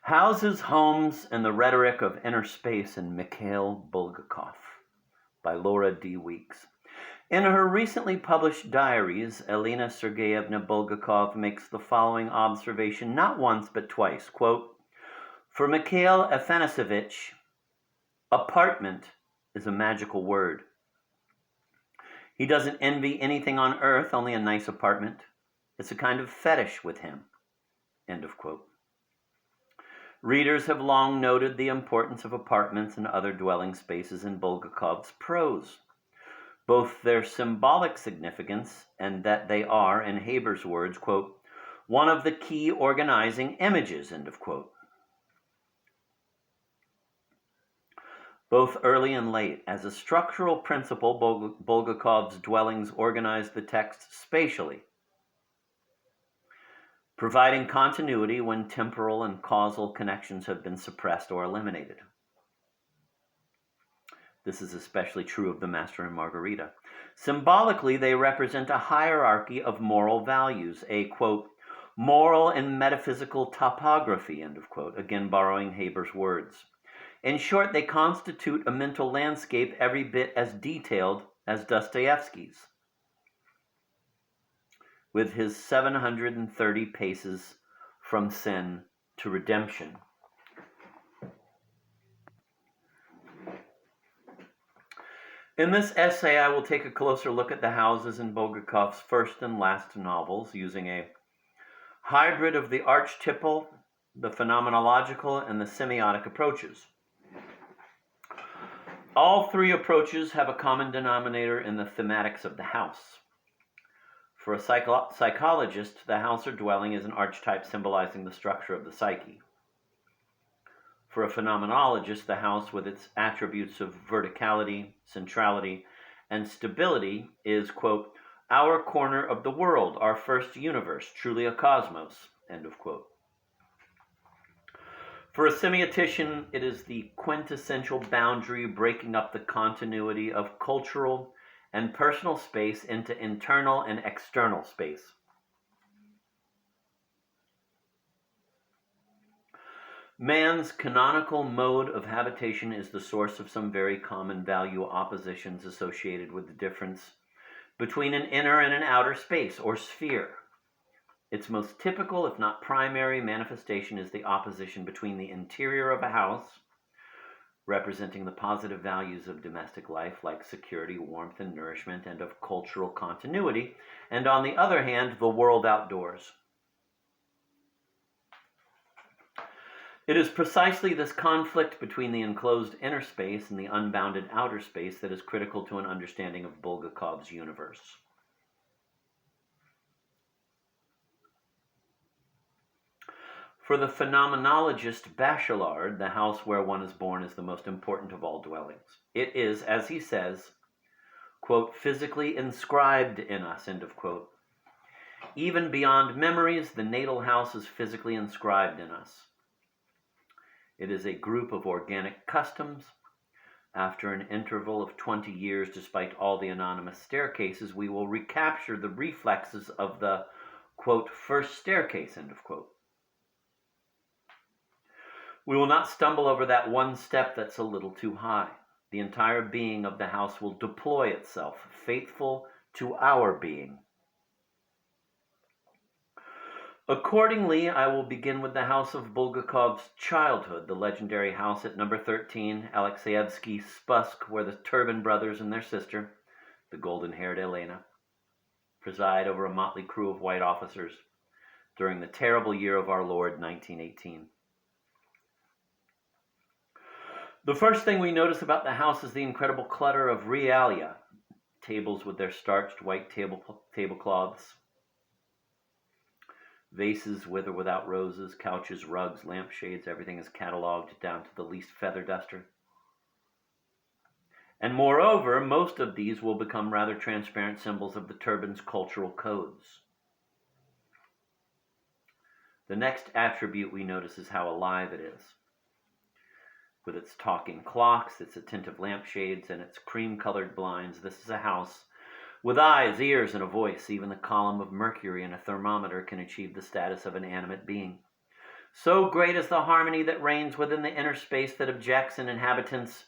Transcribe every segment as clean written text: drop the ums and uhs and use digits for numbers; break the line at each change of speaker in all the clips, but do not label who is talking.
Houses, Homes, and the Rhetoric of Inner Space in Mikhail Bulgakov by Laura D. Weeks. In her recently published diaries, Elena Sergeyevna Bulgakov makes the following observation not once but twice, quote, "For Mikhail Afanasyevich, apartment is a magical word. He doesn't envy anything on earth, only a nice apartment. It's a kind of fetish with him." End of quote. Readers have long noted the importance of apartments and other dwelling spaces in Bulgakov's prose, both their symbolic significance and that they are, in Haber's words, quote, "one of the key organizing images," end of quote. Both early and late, as a structural principle, Bulgakov's dwellings organize the text spatially, providing continuity when temporal and causal connections have been suppressed or eliminated. This is especially true of the Master and Margarita. Symbolically, they represent a hierarchy of moral values, a, quote, "moral and metaphysical topography," end of quote, again borrowing Haber's words. In short, they constitute a mental landscape every bit as detailed as Dostoevsky's, with his 730 paces from sin to redemption. In this essay, I will take a closer look at the houses in Bulgakov's first and last novels, using a hybrid of the archetypal, the phenomenological, and the semiotic approaches. All three approaches have a common denominator in the thematics of the house. For a psychologist, the house or dwelling is an archetype symbolizing the structure of the psyche. For a phenomenologist, the house, with its attributes of verticality, centrality, and stability, is, quote, "our corner of the world, our first universe, truly a cosmos," end of quote. For a semiotician, it is the quintessential boundary breaking up the continuity of cultural and personal space into internal and external space. Man's canonical mode of habitation is the source of some very common value oppositions associated with the difference between an inner and an outer space or sphere. Its most typical, if not primary, manifestation is the opposition between the interior of a house, representing the positive values of domestic life like security, warmth, and nourishment, and of cultural continuity, and on the other hand, the world outdoors. It is precisely this conflict between the enclosed inner space and the unbounded outer space that is critical to an understanding of Bulgakov's universe. For the phenomenologist Bachelard, the house where one is born is the most important of all dwellings. It is, as he says, quote, "physically inscribed in us," end of quote. Even beyond memories, the natal house is physically inscribed in us. It is a group of organic customs. After an interval of 20 years, despite all the anonymous staircases, we will recapture the reflexes of the, quote, "first staircase," end of quote. We will not stumble over that one step that's a little too high. The entire being of the house will deploy itself, faithful to our being. Accordingly, I will begin with the house of Bulgakov's childhood, the legendary house at number 13, Alexeyevsky Spusk, where the Turban brothers and their sister, the golden-haired Elena, preside over a motley crew of white officers during the terrible year of our Lord, 1918. The first thing we notice about the house is the incredible clutter of realia, tables with their starched white tablecloths, vases with or without roses, couches, rugs, lampshades, everything is cataloged down to the least feather duster. And moreover, most of these will become rather transparent symbols of the turban's cultural codes. The next attribute we notice is how alive it is. With its talking clocks, its attentive lampshades, and its cream-colored blinds, this is a house with eyes, ears, and a voice. Even the column of mercury and a thermometer can achieve the status of an animate being. So great is the harmony that reigns within the inner space that objects and inhabitants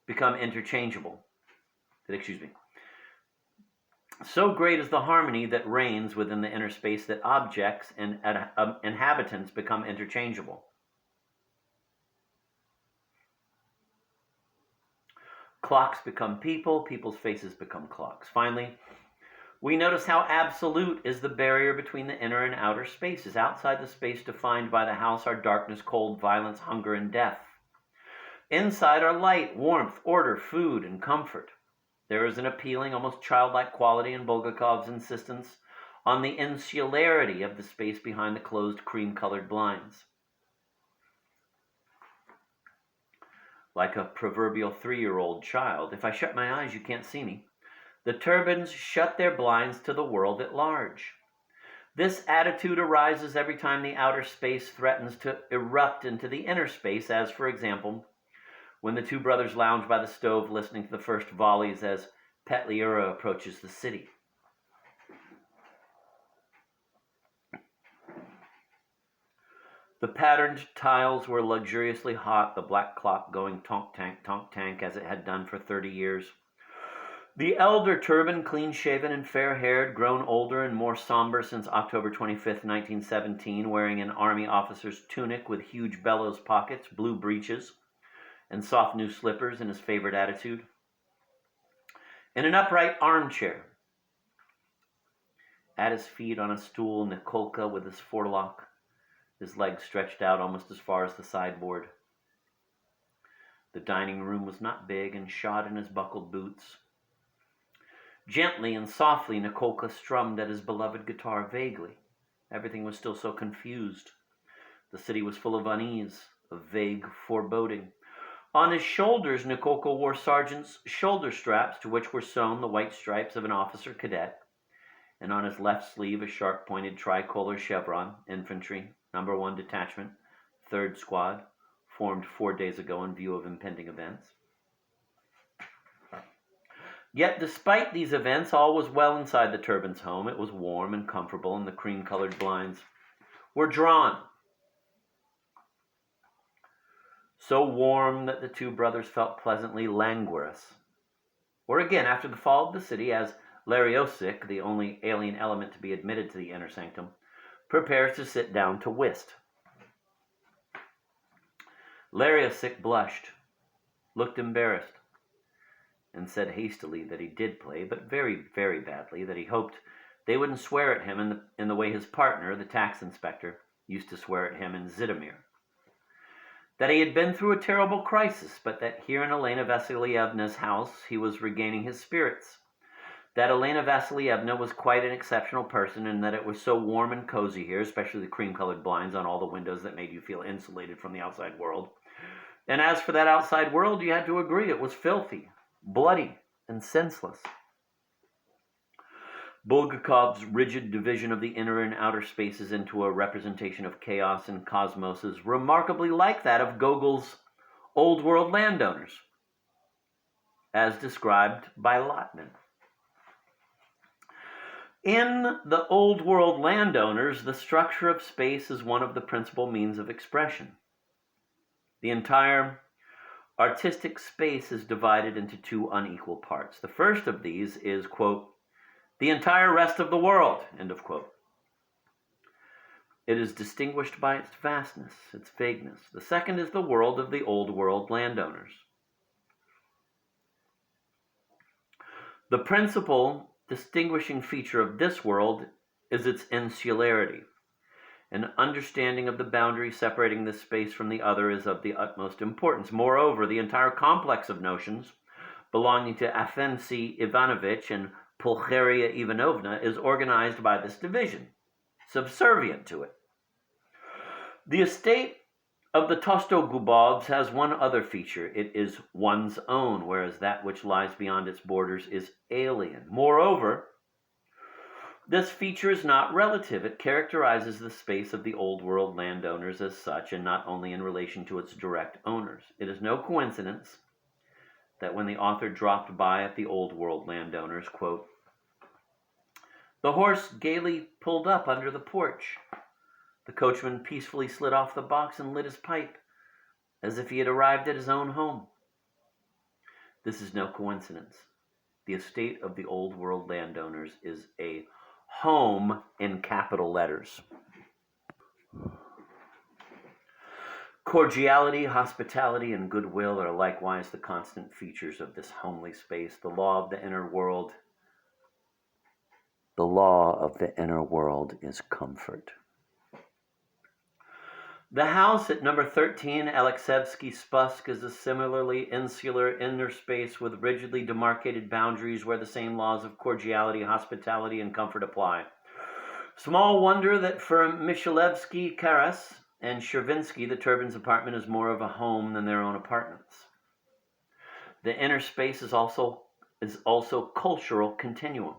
become interchangeable. So great is the harmony that reigns within the inner space that objects and inhabitants become interchangeable. Clocks become people, people's faces become clocks. Finally, we notice how absolute is the barrier between the inner and outer spaces. Outside the space defined by the house are darkness, cold, violence, hunger, and death. Inside are light, warmth, order, food, and comfort. There is an appealing, almost childlike quality in Bulgakov's insistence on the insularity of the space behind the closed cream-colored blinds. Like a proverbial 3-year-old child, if I shut my eyes, you can't see me. The turbans shut their blinds to the world at large. This attitude arises every time the outer space threatens to erupt into the inner space, as, for example, when the two brothers lounge by the stove listening to the first volleys as Petliura approaches the city. The patterned tiles were luxuriously hot, the black clock going tonk-tank as it had done for 30 years. The elder turban, clean-shaven and fair-haired, grown older and more somber since October 25th, 1917, wearing an army officer's tunic with huge bellows pockets, blue breeches, and soft new slippers in his favorite attitude. In an upright armchair, at his feet on a stool, Nikolka with his forelock, his legs stretched out almost as far as the sideboard. The dining room was not big and shod in his buckled boots. Gently and softly, Nikolka strummed at his beloved guitar vaguely. Everything was still so confused. The city was full of unease, of vague foreboding. On his shoulders, Nikolka wore sergeant's shoulder straps, to which were sewn the white stripes of an officer cadet, and on his left sleeve a sharp-pointed tricolor chevron, infantry, No. 1 Detachment, 3rd Squad, formed 4 days ago in view of impending events. Yet despite these events, all was well inside the turban's home. It was warm and comfortable, and the cream-colored blinds were drawn. So warm that the two brothers felt pleasantly languorous. Or again, after the fall of the city, as Rhetoric, the only alien element to be admitted to the inner sanctum, prepares to sit down to whist. Rhetoric blushed, looked embarrassed, and said hastily that he did play, but very, very badly, that he hoped they wouldn't swear at him in the way his partner, the tax inspector, used to swear at him in Zitomir. That he had been through a terrible crisis, but that here in Elena Vasilyevna's house he was regaining his spirits. That Elena Vasilyevna was quite an exceptional person, and that it was so warm and cozy here, especially the cream-colored blinds on all the windows that made you feel insulated from the outside world. And as for that outside world, you had to agree it was filthy, bloody, and senseless. Bulgakov's rigid division of the inner and outer spaces into a representation of chaos and cosmos is remarkably like that of Gogol's Old World Landowners, as described by Lotman. In the Old World Landowners, the structure of space is one of the principal means of expression. The entire artistic space is divided into two unequal parts. The first of these is, quote, the entire rest of the world, end of quote. It is distinguished by its vastness, its vagueness. The second is the world of the Old World Landowners. The principal distinguishing feature of this world is its insularity. An understanding of the boundary separating this space from the other is of the utmost importance. Moreover, the entire complex of notions belonging to Afensy Ivanovich and Pulcheria Ivanovna is organized by this division, subservient to it. The estate of the Tostogubovs has one other feature. It is one's own, whereas that which lies beyond its borders is alien. Moreover, this feature is not relative. It characterizes the space of the Old World landowners as such, and not only in relation to its direct owners. It is no coincidence that when the author dropped by at the Old World landowners, quote, the horse gaily pulled up under the porch. The coachman peacefully slid off the box and lit his pipe, as if he had arrived at his own home. This is no coincidence. The estate of the old world landowners is a home in capital letters. Cordiality, hospitality, and goodwill are likewise the constant features of this homely space. The law of the inner world is comfort. The house at number 13 Alexevsky Spusk is a similarly insular inner space with rigidly demarcated boundaries where the same laws of cordiality, hospitality, and comfort apply. Small wonder that for Mishalevsky, Karas, and Shervinsky, the Turbans' apartment is more of a home than their own apartments. The inner space is also cultural continuum,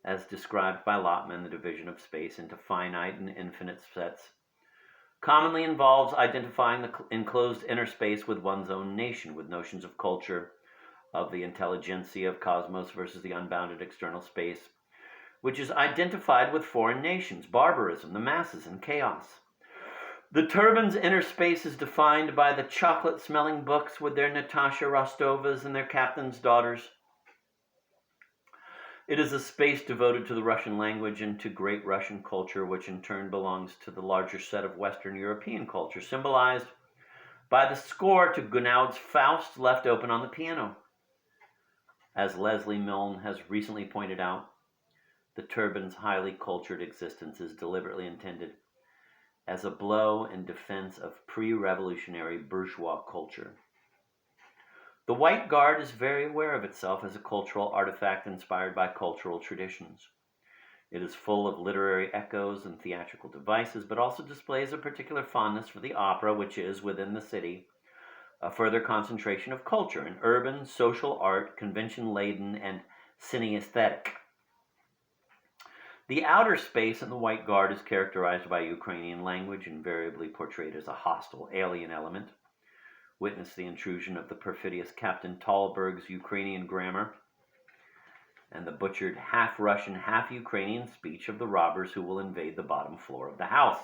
as described by Lotman. The division of space into finite and infinite sets commonly involves identifying the enclosed inner space with one's own nation, with notions of culture, of the intelligentsia of cosmos versus the unbounded external space, which is identified with foreign nations, barbarism, the masses, and chaos. The Turbans' inner space is defined by the chocolate-smelling books with their Natasha Rostovas and their captain's daughters. It is a space devoted to the Russian language and to great Russian culture, which in turn belongs to the larger set of Western European culture, symbolized by the score to Gounod's Faust left open on the piano. As Leslie Milne has recently pointed out, the Turbans' highly cultured existence is deliberately intended as a blow in defense of pre-revolutionary bourgeois culture. The White Guard is very aware of itself as a cultural artifact inspired by cultural traditions. It is full of literary echoes and theatrical devices, but also displays a particular fondness for the opera, which is, within the city, a further concentration of culture, an urban, social art, convention-laden, and cine-aesthetic. The outer space in the White Guard is characterized by Ukrainian language, invariably portrayed as a hostile alien element. Witness the intrusion of the perfidious Captain Talberg's Ukrainian grammar and the butchered half-Russian, half-Ukrainian speech of the robbers who will invade the bottom floor of the house.